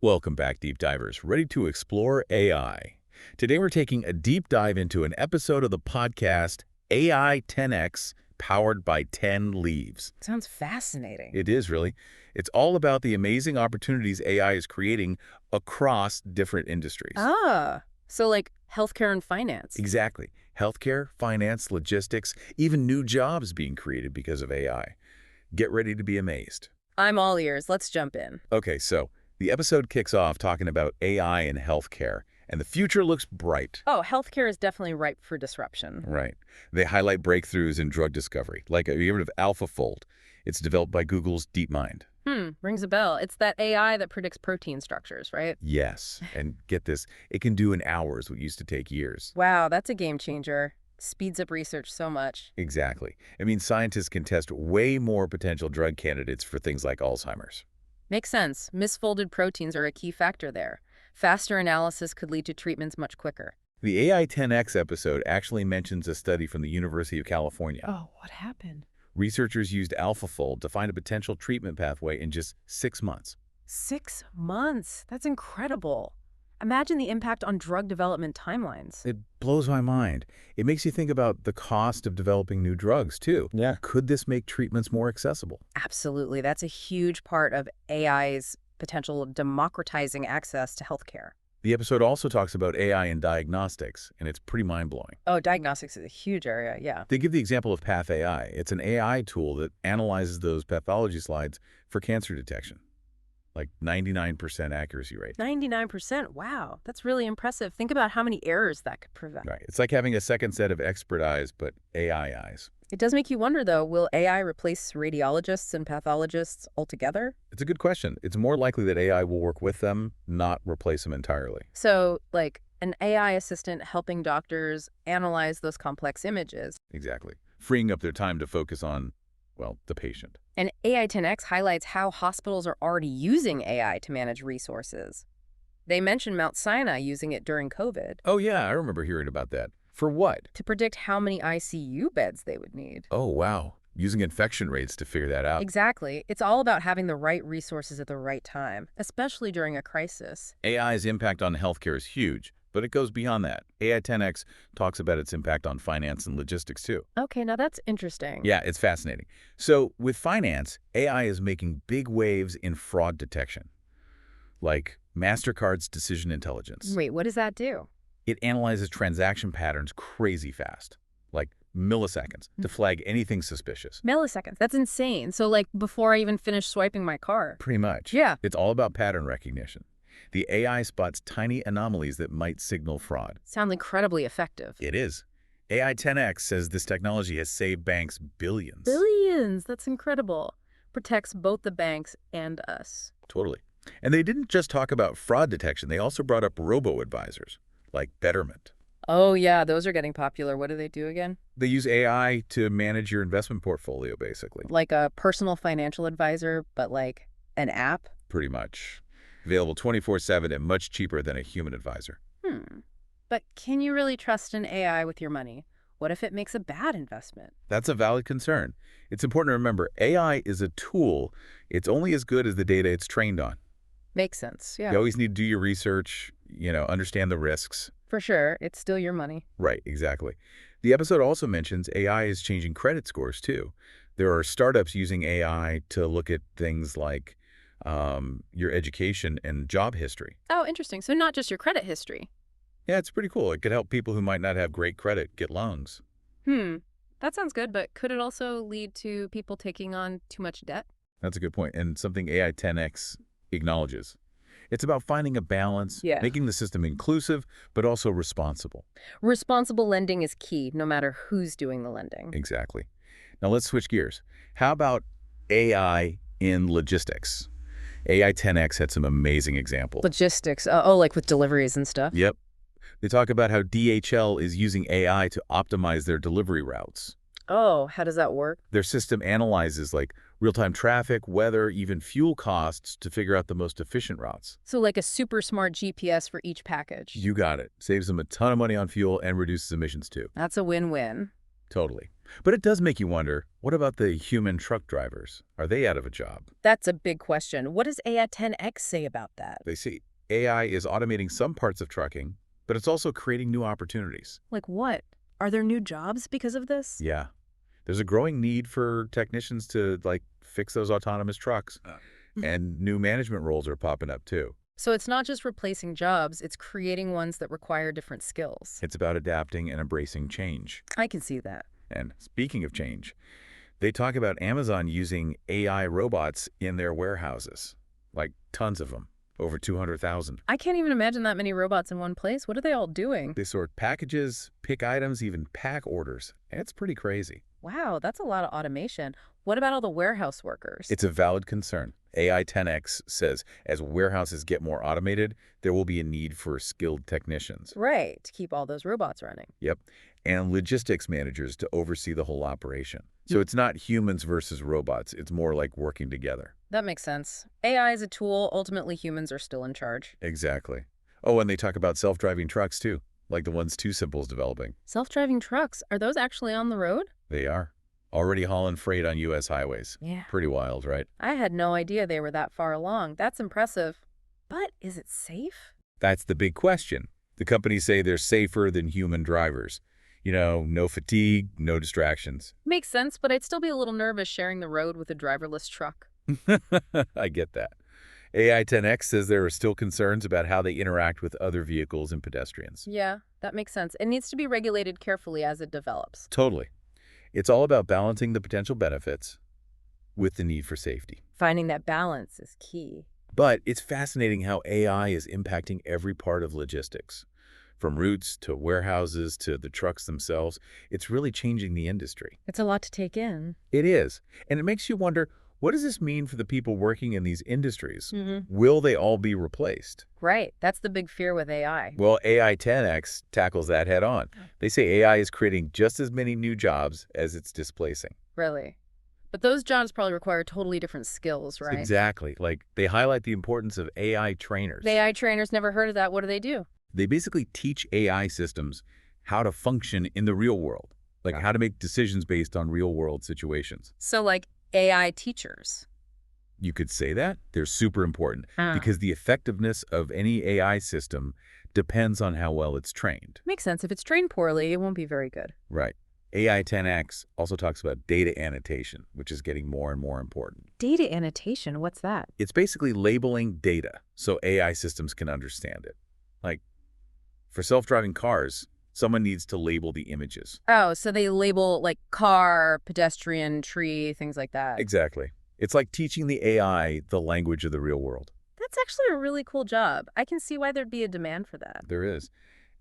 Welcome back, deep divers, ready to explore AI. Today we're taking a deep dive into an episode of the podcast AI 10X, powered by 10 Leaves. Sounds fascinating. It is really. It's all about the amazing opportunities AI is creating across different industries. So like healthcare and finance. Exactly. Healthcare, finance, logistics, even new jobs being created because of AI. Get ready to be amazed. I'm all ears. Let's jump in. Okay, so the episode kicks off talking about AI in healthcare, and the future looks bright. Oh, healthcare is definitely ripe for disruption. Right. They highlight breakthroughs in drug discovery, like have you heard of AlphaFold? It's developed by Google's DeepMind. Rings a bell. It's that AI that predicts protein structures, right? Yes, and get this, it can do in hours what used to take years. Wow, that's a game changer. Speeds up research so much. Exactly. I mean, scientists can test way more potential drug candidates for things like Alzheimer's. Makes sense. Misfolded proteins are a key factor there. Faster analysis could lead to treatments much quicker. The AI 10X episode actually mentions a study from the University of California. Oh, what happened? Researchers used AlphaFold to find a potential treatment pathway in just 6 months. 6 months? That's incredible. Imagine the impact on drug development timelines. It blows my mind. It makes you think about the cost of developing new drugs, too. Yeah. Could this make treatments more accessible? Absolutely. That's a huge part of AI's potential of democratizing access to healthcare. The episode also talks about AI in diagnostics, and it's pretty mind-blowing. Oh, diagnostics is a huge area, yeah. They give the example of Path AI. It's an AI tool that analyzes those pathology slides for cancer detection. Like 99% accuracy rate. 99%? Wow, that's really impressive. Think about how many errors that could prevent. Right. It's like having a second set of expert eyes, but AI eyes. It does make you wonder, though, will AI replace radiologists and pathologists altogether? It's a good question. It's more likely that AI will work with them, not replace them entirely. So, like, an AI assistant helping doctors analyze those complex images. Exactly. Freeing up their time to focus on, well, the patient. And AI 10X highlights how hospitals are already using AI to manage resources. They mentioned Mount Sinai using it during COVID. Oh, yeah, I remember hearing about that. For what? To predict how many ICU beds they would need. Oh, wow. Using infection rates to figure that out. Exactly. It's all about having the right resources at the right time, especially during a crisis. AI's impact on healthcare is huge, but it goes beyond that. AI 10X talks about its impact on finance and logistics, too. Okay, now that's interesting. Yeah, it's fascinating. So with finance, AI is making big waves in fraud detection, like MasterCard's decision intelligence. Wait, what does that do? It analyzes transaction patterns crazy fast, like milliseconds, to flag anything suspicious. Milliseconds. That's insane. So, like, before I even finish swiping my card. Pretty much. Yeah. It's all about pattern recognition. The AI spots tiny anomalies that might signal fraud. Sounds incredibly effective. It is. AI 10X says this technology has saved banks billions. Billions. That's incredible. Protects both the banks and us. Totally. And they didn't just talk about fraud detection. They also brought up robo-advisors, like Betterment. Oh, yeah, those are getting popular. What do they do again? They use AI to manage your investment portfolio, basically. Like a personal financial advisor, but like an app? Pretty much. Available 24/7 and much cheaper than a human advisor. But can you really trust an AI with your money? What if it makes a bad investment? That's a valid concern. It's important to remember AI is a tool. It's only as good as the data it's trained on. Makes sense, yeah. You always need to do your research, understand the risks. For sure, it's still your money. Right, exactly. The episode also mentions AI is changing credit scores, too. There are startups using AI to look at things like your education and job history. Oh, interesting. So not just your credit history. Yeah, it's pretty cool. It could help people who might not have great credit get loans. That sounds good, but could it also lead to people taking on too much debt? That's a good point, and something AI 10X acknowledges. It's about finding a balance, making the system inclusive, but also responsible. Responsible lending is key, no matter who's doing the lending. Exactly. Now let's switch gears. How about AI in logistics? AI 10X had some amazing examples. Logistics. Oh, like with deliveries and stuff? Yep. They talk about how DHL is using AI to optimize their delivery routes. Oh, how does that work? Their system analyzes like real-time traffic, weather, even fuel costs to figure out the most efficient routes. So like a super smart GPS for each package. You got it. Saves them a ton of money on fuel and reduces emissions too. That's a win-win. Totally. But it does make you wonder, what about the human truck drivers? Are they out of a job? That's a big question. What does AI 10X say about that? They see AI is automating some parts of trucking, but it's also creating new opportunities. Like what? Are there new jobs because of this? Yeah. There's a growing need for technicians to, like, fix those autonomous trucks. And new management roles are popping up, too. So it's not just replacing jobs, it's creating ones that require different skills. It's about adapting and embracing change. I can see that. And speaking of change, they talk about Amazon using AI robots in their warehouses. Like, tons of them. Over 200,000. I can't even imagine that many robots in one place. What are they all doing? They sort packages, pick items, even pack orders. It's pretty crazy. Wow, that's a lot of automation. What about all the warehouse workers? It's a valid concern. AI 10X says as warehouses get more automated, there will be a need for skilled technicians. Right, to keep all those robots running. Yep. And logistics managers to oversee the whole operation. So it's not humans versus robots. It's more like working together. That makes sense. AI is a tool. Ultimately, humans are still in charge. Exactly. Oh, and they talk about self-driving trucks too, like the ones Too Simple's developing. Self-driving trucks, are those actually on the road? They are. Already hauling freight on U.S. highways. Yeah. Pretty wild, right? I had no idea they were that far along. That's impressive. But is it safe? That's the big question. The companies say they're safer than human drivers. You know, no fatigue, no distractions. Makes sense, but I'd still be a little nervous sharing the road with a driverless truck. I get that. AI 10X says there are still concerns about how they interact with other vehicles and pedestrians. Yeah, that makes sense. It needs to be regulated carefully as it develops. Totally. It's all about balancing the potential benefits with the need for safety. Finding that balance is key. But it's fascinating how AI is impacting every part of logistics. From routes to warehouses to the trucks themselves, it's really changing the industry. It's a lot to take in. It is. And it makes you wonder, what does this mean for the people working in these industries? Mm-hmm. Will they all be replaced? Right. That's the big fear with AI. Well, AI 10X tackles that head on. They say AI is creating just as many new jobs as it's displacing. Really. But those jobs probably require totally different skills, right? Exactly. Like, they highlight the importance of AI trainers. The AI trainers, never heard of that. What do? They basically teach AI systems how to function in the real world, like how to make decisions based on real-world situations. So like AI teachers. You could say that. They're super important Huh. because the effectiveness of any AI system depends on how well it's trained. Makes sense. If it's trained poorly, it won't be very good. Right. AI 10X also talks about data annotation, which is getting more and more important. Data annotation, what's that? It's basically labeling data so AI systems can understand it. Like, for self-driving cars, someone needs to label the images. Oh, so they label like car, pedestrian, tree, things like that. Exactly. It's like teaching the AI the language of the real world. That's actually a really cool job. I can see why there'd be a demand for that. There is.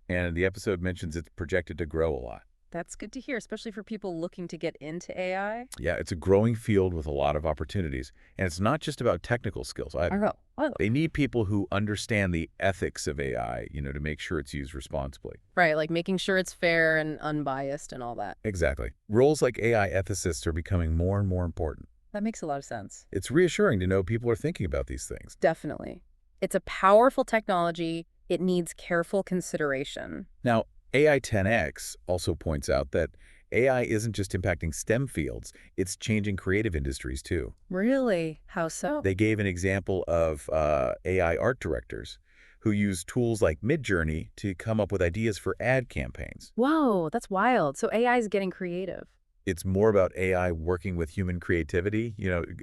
And the episode mentions it's projected to grow a lot. That's good to hear, especially for people looking to get into AI. Yeah, it's a growing field with a lot of opportunities. And it's not just about technical skills either. Oh. They need people who understand the ethics of AI, to make sure it's used responsibly. Right, like making sure it's fair and unbiased and all that. Exactly. Roles like AI ethicists are becoming more and more important. That makes a lot of sense. It's reassuring to know people are thinking about these things. Definitely. It's a powerful technology. It needs careful consideration. Now, AI 10X also points out that AI isn't just impacting STEM fields, it's changing creative industries too. Really? How so? They gave an example of AI art directors who use tools like Midjourney to come up with ideas for ad campaigns. Whoa, that's wild. So AI is getting creative. It's more about AI working with human creativity,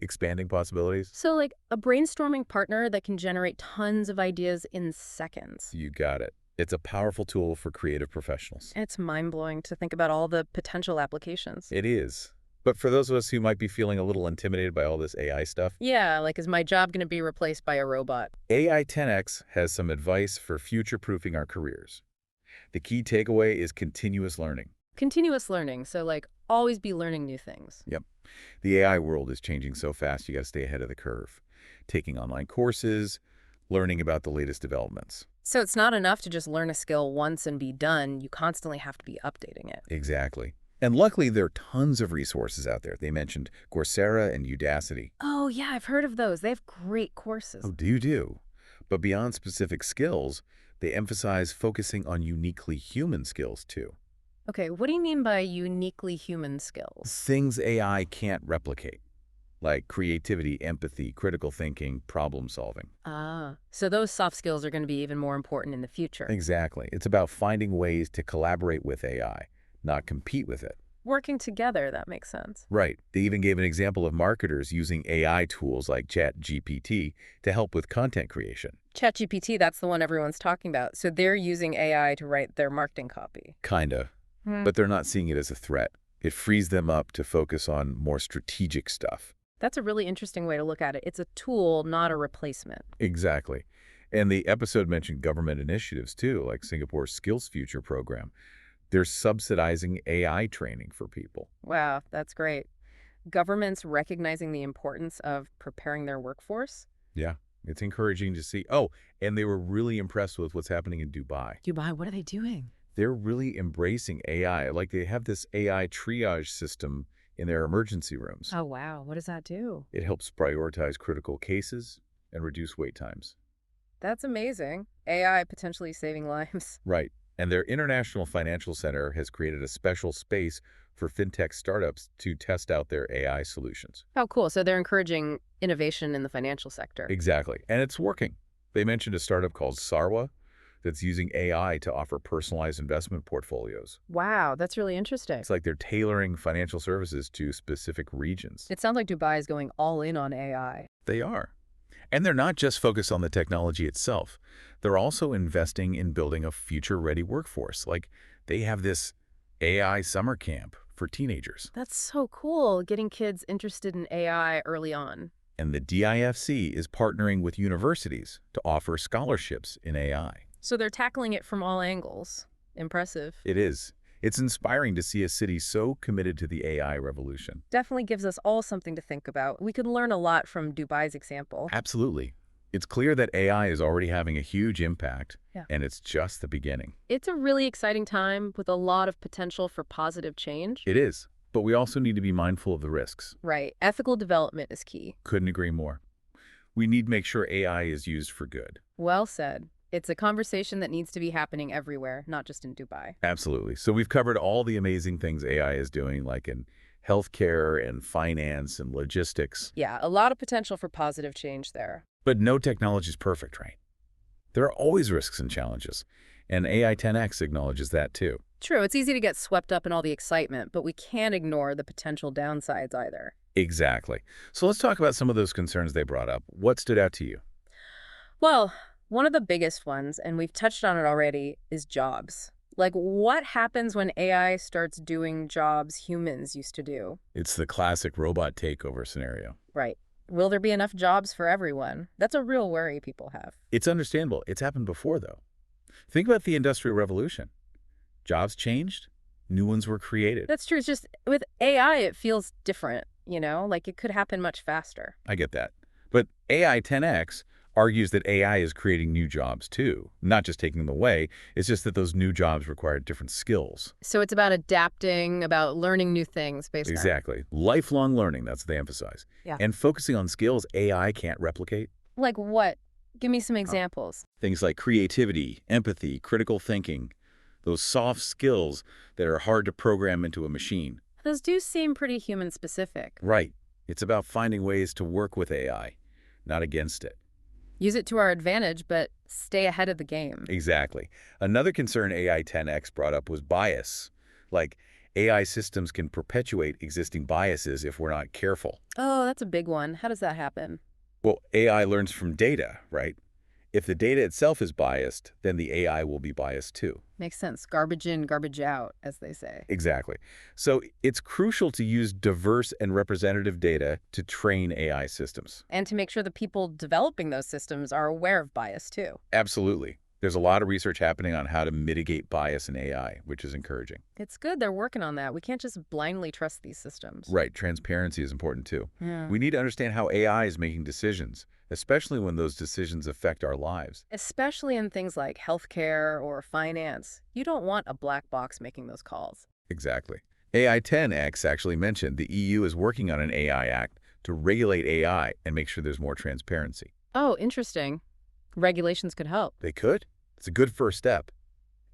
expanding possibilities. So like a brainstorming partner that can generate tons of ideas in seconds. You got it. It's a powerful tool for creative professionals. It's mind-blowing to think about all the potential applications. It is. But for those of us who might be feeling a little intimidated by all this AI stuff, Yeah, like is my job going to be replaced by a robot? AI 10X has some advice for future-proofing our careers. The key takeaway is continuous learning. Continuous learning, so like always be learning new things. Yep. The AI world is changing so fast, you got to stay ahead of the curve. Taking online courses, learning about the latest developments. So it's not enough to just learn a skill once and be done. You constantly have to be updating it. Exactly. And luckily, there are tons of resources out there. They mentioned Coursera and Udacity. Oh, yeah, I've heard of those. They have great courses. Oh, do. But beyond specific skills, they emphasize focusing on uniquely human skills, too. Okay, what do you mean by uniquely human skills? Things AI can't replicate, like creativity, empathy, critical thinking, problem solving. Ah, so those soft skills are going to be even more important in the future. Exactly. It's about finding ways to collaborate with AI, not compete with it. Working together, that makes sense. Right. They even gave an example of marketers using AI tools like ChatGPT to help with content creation. ChatGPT, that's the one everyone's talking about. So they're using AI to write their marketing copy. Kinda. Hmm. But they're not seeing it as a threat. It frees them up to focus on more strategic stuff. That's a really interesting way to look at it. It's a tool, not a replacement. Exactly. And the episode mentioned government initiatives too, like Singapore's Skills Future program. They're subsidizing AI training for people. Wow, that's great. Governments recognizing the importance of preparing their workforce. Yeah, it's encouraging to see. Oh, and they were really impressed with what's happening in Dubai. Dubai, what are they doing? They're really embracing AI. Like they have this AI triage system in their emergency rooms. Oh, wow. What does that do? It helps prioritize critical cases and reduce wait times. That's amazing. AI potentially saving lives. Right. And their International Financial Center has created a special space for fintech startups to test out their AI solutions. Oh, cool. So they're encouraging innovation in the financial sector. Exactly. And it's working. They mentioned a startup called Sarwa that's using AI to offer personalized investment portfolios. Wow, that's really interesting. It's like they're tailoring financial services to specific regions. It sounds like Dubai is going all in on AI. They are. And they're not just focused on the technology itself. They're also investing in building a future-ready workforce. Like they have this AI summer camp for teenagers. That's so cool, getting kids interested in AI early on. And the DIFC is partnering with universities to offer scholarships in AI. So they're tackling it from all angles. Impressive. It is. It's inspiring to see a city so committed to the AI revolution. Definitely gives us all something to think about. We could learn a lot from Dubai's example. Absolutely. It's clear that AI is already having a huge impact, Yeah. and it's just the beginning. It's a really exciting time with a lot of potential for positive change. It is, but we also need to be mindful of the risks. Right. Ethical development is key. Couldn't agree more. We need to make sure AI is used for good. Well said. It's a conversation that needs to be happening everywhere, not just in Dubai. Absolutely. So we've covered all the amazing things AI is doing, like in healthcare and finance and logistics. Yeah, a lot of potential for positive change there. But no technology is perfect, right? There are always risks and challenges, and AI 10X acknowledges that too. True, it's easy to get swept up in all the excitement, but we can't ignore the potential downsides either. Exactly. So let's talk about some of those concerns they brought up. What stood out to you? Well, one of the biggest ones, and we've touched on it already, is jobs. Like, what happens when AI starts doing jobs humans used to do? It's the classic robot takeover scenario. Right. Will there be enough jobs for everyone? That's a real worry people have. It's understandable. It's happened before, though. Think about the Industrial Revolution. Jobs changed, new ones were created. That's true. It's just with AI, it feels different, like it could happen much faster. I get that. But AI 10X argues that AI is creating new jobs too, not just taking them away. It's just that those new jobs require different skills. So it's about adapting, about learning new things based on. Exactly. Lifelong learning, that's what they emphasize. Yeah. And focusing on skills AI can't replicate. Like what? Give me some examples. Things like creativity, empathy, critical thinking, those soft skills that are hard to program into a machine. Those do seem pretty human specific. Right. It's about finding ways to work with AI, not against it. Use it to our advantage, but stay ahead of the game. Exactly. Another concern AI 10X brought up was bias. Like, AI systems can perpetuate existing biases if we're not careful. Oh, that's a big one. How does that happen? Well, AI learns from data, right? If the data itself is biased, then the AI will be biased too. Makes sense. Garbage in, garbage out, as they say. Exactly. So it's crucial to use diverse and representative data to train AI systems. And to make sure the people developing those systems are aware of bias, too. Absolutely. There's a lot of research happening on how to mitigate bias in AI, which is encouraging. It's good they're working on that. We can't just blindly trust these systems. Right. Transparency is important too. Yeah. We need to understand how AI is making decisions, especially when those decisions affect our lives. Especially in things like healthcare or finance. You don't want a black box making those calls. Exactly. AI 10X actually mentioned the EU is working on an AI Act to regulate AI and make sure there's more transparency. Oh, interesting. Regulations could help. They could. It's a good first step.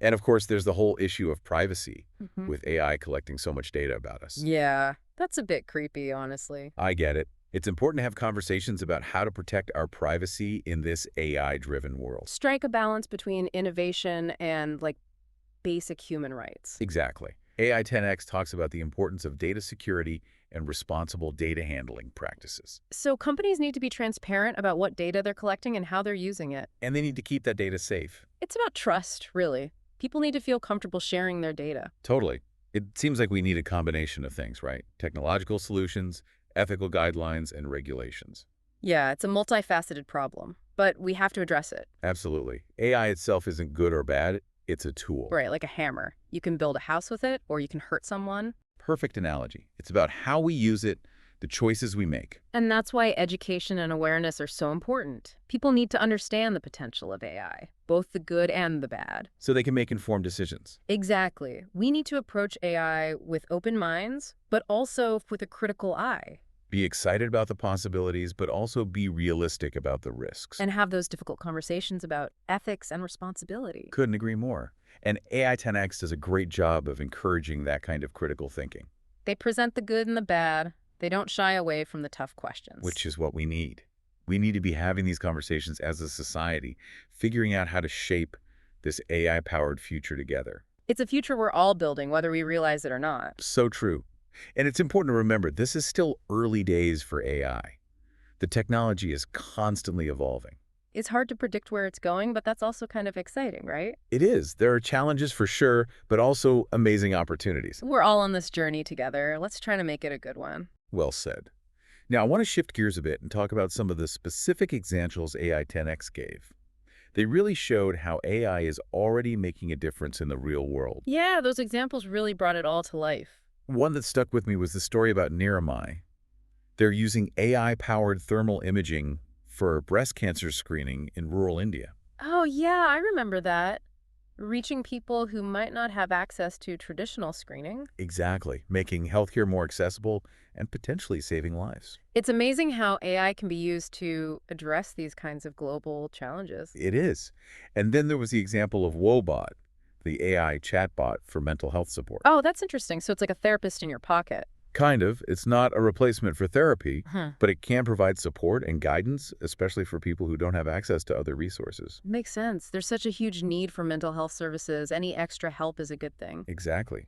And of course, there's the whole issue of privacy Hmm. with AI collecting so much data about us. Yeah, that's a bit creepy, honestly. I get it. It's important to have conversations about how to protect our privacy in this AI-driven world. Strike a balance between innovation and, like, basic human rights. Exactly. AI 10X talks about the importance of data security and responsible data handling practices. So companies need to be transparent about what data they're collecting and how they're using it. And they need to keep that data safe. It's about trust, really. People need to feel comfortable sharing their data. Totally. It seems like we need a combination of things, right? Technological solutions, ethical guidelines, and regulations. Yeah, it's a multifaceted problem, but we have to address it. Absolutely. AI itself isn't good or bad. It's a tool. Right, like a hammer. You can build a house with it, or you can hurt someone. Perfect analogy. It's about how we use it, the choices we make. And that's why education and awareness are so important. People need to understand the potential of AI, both the good and the bad. So they can make informed decisions. Exactly. We need to approach AI with open minds, but also with a critical eye, Be excited about the possibilities, but also be realistic about the risks. and have those difficult conversations about ethics and responsibility. Couldn't agree more. And AI 10X does a great job of encouraging that kind of critical thinking, They present the good and the bad. They don't shy away from the tough questions. which is what we need. We need to be having these conversations as a society, figuring out how to shape this AI-powered future together. It's a future we're all building, whether we realize it or not. So true. And it's important to remember, this is still early days for AI. The technology is constantly evolving. It's hard to predict where it's going, but that's also kind of exciting, right? It is. There are challenges for sure, but also amazing opportunities. We're all on this journey together. Let's try to make it a good one. Well said. Now, I want to shift gears a bit and talk about some of the specific examples AI 10X gave. They really showed how AI is already making a difference in the real world. Yeah, those examples really brought it all to life. One that stuck with me was the story about Niramai. They're using AI-powered thermal imaging for breast cancer screening in rural India. Oh, yeah, I remember that. Reaching people who might not have access to traditional screening. Exactly, making healthcare more accessible and potentially saving lives. It's amazing how AI can be used to address these kinds of global challenges. It is. And then there was the example of Wobot, the AI chatbot for mental health support. Oh, that's interesting. So it's like a therapist in your pocket. Kind of. It's not a replacement for therapy, Huh. but it can provide support and guidance, especially for people who don't have access to other resources. Makes sense. There's such a huge need for mental health services. Any extra help is a good thing. Exactly.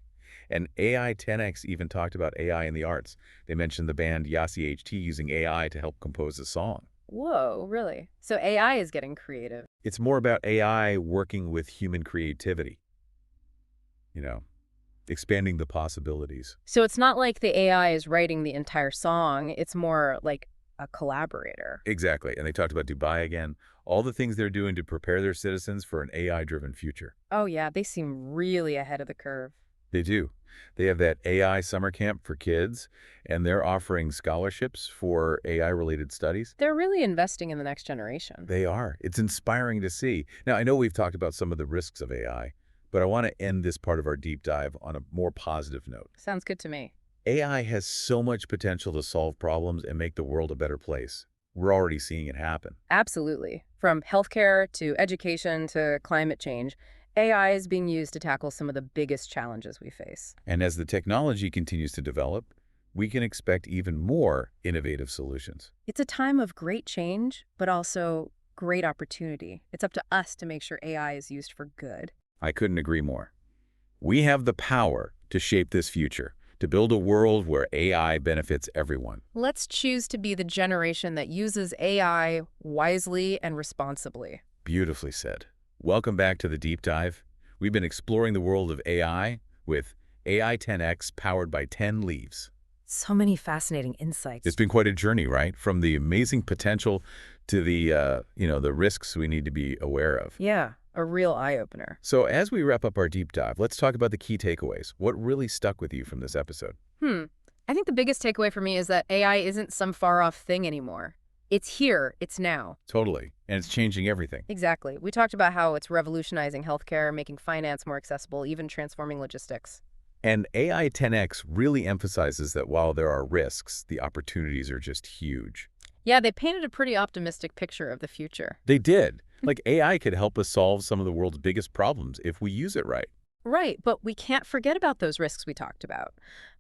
And AI 10X even talked about AI in the arts. They mentioned the band Yasi HT using AI to help compose a song. Whoa, really? So AI is getting creative. It's more about AI working with human creativity, you know, expanding the possibilities. So it's not like the AI is writing the entire song. It's more like a collaborator. Exactly. And they talked about Dubai again, all the things they're doing to prepare their citizens for an AI-driven future. Oh, yeah, they seem really ahead of the curve. They do. They have that AI summer camp for kids, and they're offering scholarships for AI-related studies. They're really investing in the next generation. They are. It's inspiring to see. Now, I know we've talked about some of the risks of AI, but I want to end this part of our deep dive on a more positive note. Sounds good to me. AI has so much potential to solve problems and make the world a better place. We're already seeing it happen. Absolutely. From healthcare to education to climate change, AI is being used to tackle some of the biggest challenges we face. And as the technology continues to develop, we can expect even more innovative solutions. It's a time of great change, but also great opportunity. It's up to us to make sure AI is used for good. I couldn't agree more. We have the power to shape this future, to build a world where AI benefits everyone. Let's choose to be the generation that uses AI wisely and responsibly. Beautifully said. Welcome back to the deep dive. We've been exploring the world of AI with AI 10X powered by 10 leaves. So many fascinating insights. It's been quite a journey, right? From the amazing potential to the risks we need to be aware of. Yeah, a real eye-opener. So as we wrap up our deep dive, let's talk about the key takeaways. What really stuck with you from this episode? I think the biggest takeaway for me is that AI isn't some far-off thing anymore. It's here. It's now. Totally. And it's changing everything. Exactly. We talked about how it's revolutionizing healthcare, making finance more accessible, even transforming logistics. And AI 10X really emphasizes that while there are risks, the opportunities are just huge. Yeah, they painted a pretty optimistic picture of the future. They did. Like AI could help us solve some of the world's biggest problems if we use it right. Right, but we can't forget about those risks we talked about.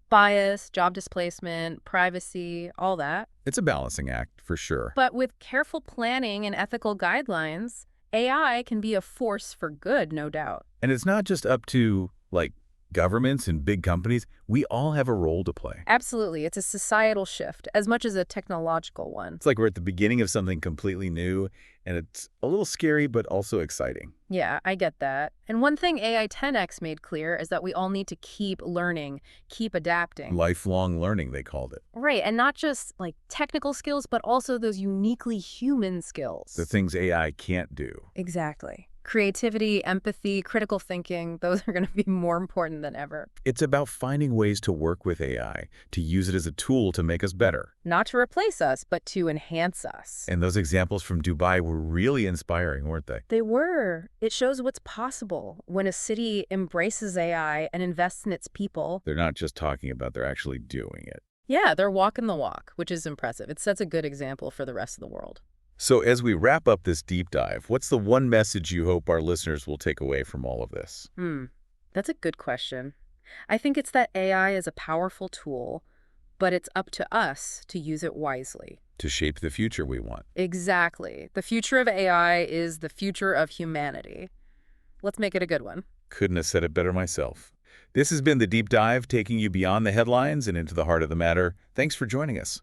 Bias, job displacement, privacy, all that. It's a balancing act, for sure. But with careful planning and ethical guidelines, AI can be a force for good, no doubt. And it's not just up to, like, governments and big companies. We all have a role to play. Absolutely, it's a societal shift as much as a technological one. It's like we're at the beginning of something completely new, and it's a little scary, but also exciting. Yeah, I get that. And one thing AI 10X made clear is that we all need to keep learning, keep adapting. Lifelong learning, they called it. Right, and not just like technical skills, but also those uniquely human skills. The things AI can't do. Exactly. Creativity, empathy, critical thinking, those are going to be more important than ever. It's about finding ways to work with AI, to use it as a tool to make us better. Not to replace us, but to enhance us. And those examples from Dubai were really inspiring, weren't they? They were. It shows what's possible when a city embraces AI and invests in its people. They're not just talking about, they're actually doing it. Yeah, they're walking the walk, which is impressive. It sets a good example for the rest of the world. So as we wrap up this deep dive, what's the one message you hope our listeners will take away from all of this? That's a good question. I think it's that AI is a powerful tool, but it's up to us to use it wisely. To shape the future we want. Exactly. The future of AI is the future of humanity. Let's make it a good one. Couldn't have said it better myself. This has been The Deep Dive, taking you beyond the headlines and into the heart of the matter. Thanks for joining us.